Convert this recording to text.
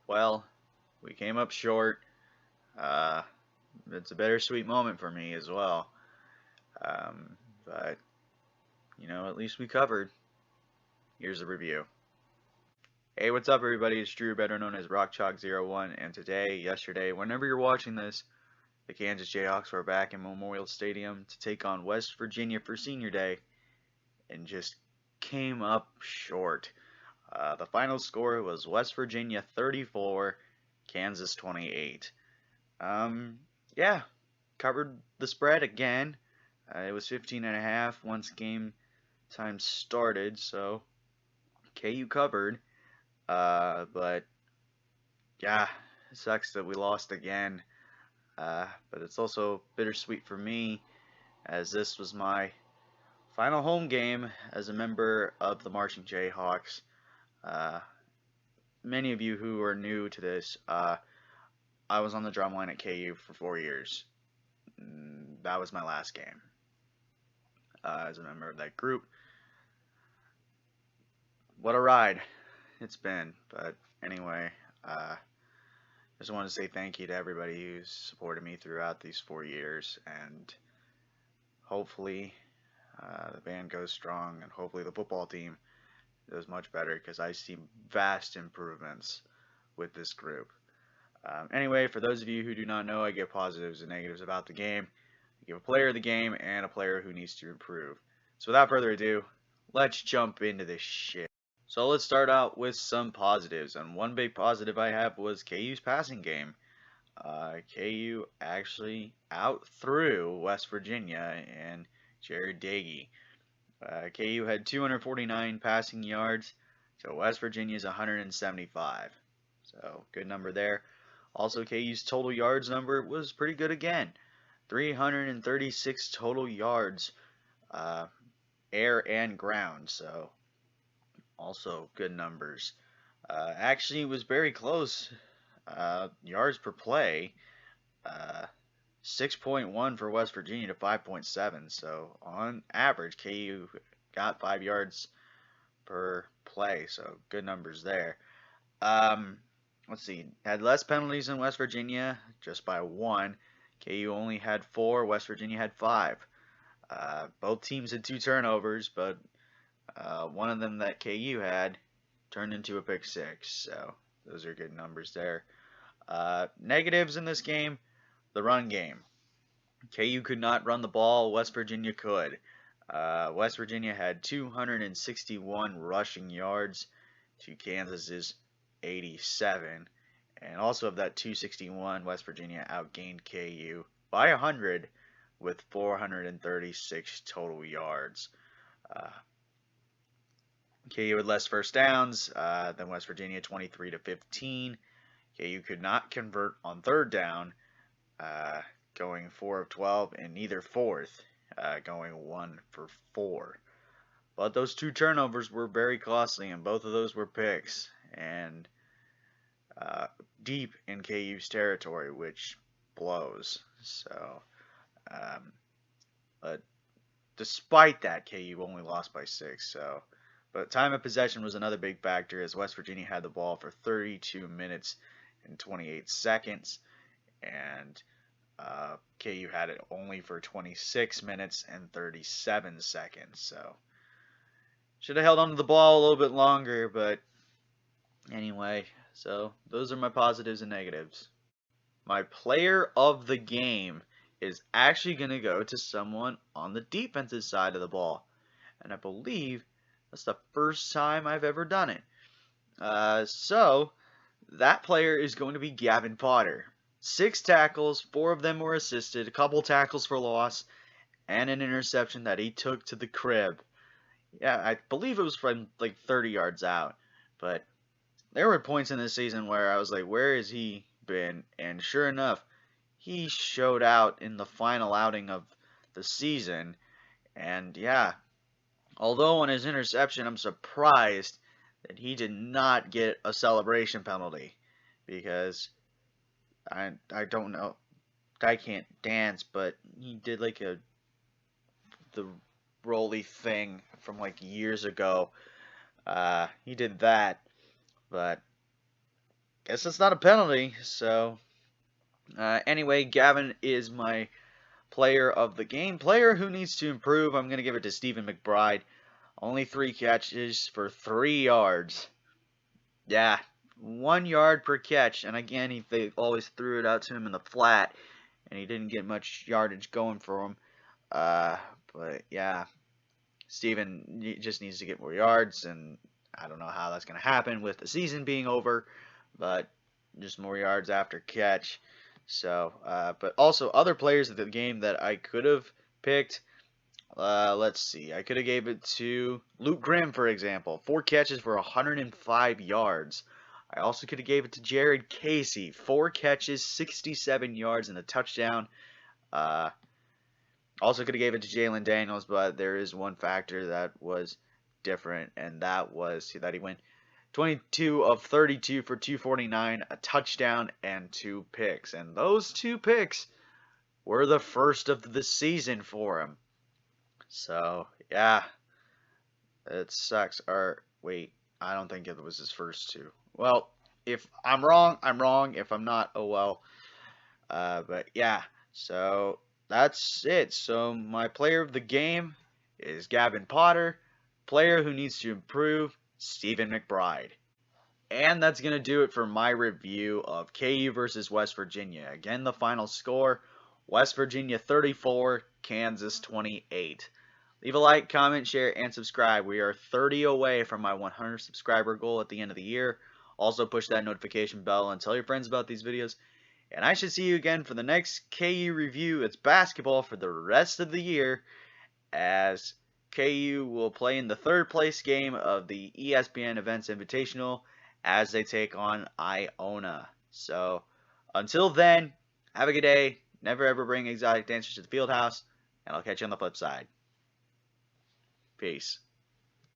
Well, we came up short. Uh, it's a bittersweet moment for me as well. But, at least we covered. Here's the review. Hey, what's up, everybody? It's Drew, better known as RockChalk01, and yesterday, whenever you're watching this, the Kansas Jayhawks were back in Memorial Stadium to take on West Virginia for Senior Day, and just came up short. The final score was West Virginia 34, Kansas 28. Yeah, covered the spread again. It was 15.5 once game time started, so KU covered. But yeah, it sucks that we lost again. But it's also bittersweet for me, as this was my final home game as a member of the Marching Jayhawks. Uh, Many of you who are new to this, I was on the drum line at KU for 4 years. That was my last game as a member of that group. What a ride it's been. But anyway, I just want to say thank you to everybody who's supported me throughout these 4 years, and hopefully the band goes strong, and hopefully the football team does much better, because I see vast improvements with this group. Anyway, for those of you who do not know, I give positives and negatives about the game. I give a player of the game and a player who needs to improve. So without further ado, let's jump into this shit. So let's start out with some positives, and one big positive I have was KU's passing game. KU actually outthrew West Virginia and Jared Dagey. KU had 249 passing yards to West Virginia's 175. So good number there. Also, KU's total yards number was pretty good again. 336 total yards, air and ground. So also good numbers. Actually, it was very close. Yards per play, 6.1 for West Virginia to 5.7. So on average, KU got 5 yards per play. So good numbers there. Let's see. Had less penalties than West Virginia, just by 1. KU only had 4. West Virginia had 5. Both teams had 2 turnovers, but one of them that KU had turned into a pick 6. So those are good numbers there. Negatives in this game, the run game. KU could not run the ball. West Virginia could. West Virginia had 261 rushing yards to Kansas's 87. And also of that 261, West Virginia outgained KU by 100 with 436 total yards. KU had less first downs than West Virginia, 23 to 15. KU could not convert on third down, going 4 of 12, and neither fourth, going 1 for 4. But those 2 turnovers were very costly, and both of those were picks, and deep in KU's territory, which blows. So, but despite that, KU only lost by 6. So, but time of possession was another big factor, as West Virginia had the ball for 32 minutes and 28 seconds, and KU had it only for 26 minutes and 37 seconds. So, should have held onto the ball a little bit longer, but anyway, so those are my positives and negatives. My player of the game is actually going to go to someone on the defensive side of the ball, and I believe that's the first time I've ever done it. So that player is going to be Gavin Potter. 6 tackles, 4 of them were assisted, a couple tackles for loss, and an interception that he took to the crib. Yeah, I believe it was from like 30 yards out, but there were points in this season where I was like, where has he been? And sure enough, he showed out in the final outing of the season. And yeah, although on his interception, I'm surprised that he did not get a celebration penalty, because I don't know, guy can't dance, but he did like the rolly thing from like years ago. He did that, but guess it's not a penalty. So anyway, Gavin is my player of the game. Player who needs to improve, I'm going to give it to Stephen McBride. Only 3 catches for 3 yards. Yeah, 1 yard per catch. And again, they always threw it out to him in the flat, and he didn't get much yardage going for him. But yeah, Steven just needs to get more yards, and I don't know how that's going to happen with the season being over, but just more yards after catch. So, but also other players of the game that I could have picked. Let's see. I could have gave it to Luke Grimm, for example. 4 catches for 105 yards. I also could have gave it to Jared Casey. 4 catches, 67 yards, and a touchdown. Also could have gave it to Jalen Daniels, but there is one factor that was different, and that was that he went 22 of 32 for 249, a touchdown, and 2 picks. And those 2 picks were the first of the season for him. So, yeah, it sucks. Or, wait, I don't think it was his first 2. Well, if I'm wrong, I'm wrong. If I'm not, oh well. But, yeah, so that's it. So, my player of the game is Gavin Potter. Player who needs to improve, Stephen McBride. And that's going to do it for my review of KU versus West Virginia. Again, the final score, West Virginia 34, Kansas 28. Leave a like, comment, share, and subscribe. We are 30 away from my 100 subscriber goal at the end of the year. Also, push that notification bell and tell your friends about these videos. And I should see you again for the next KU review. It's basketball for the rest of the year, as KU will play in the 3rd place game of the ESPN Events Invitational as they take on Iona. So, until then, have a good day. Never ever bring exotic dancers to the field house, and I'll catch you on the flip side. Peace.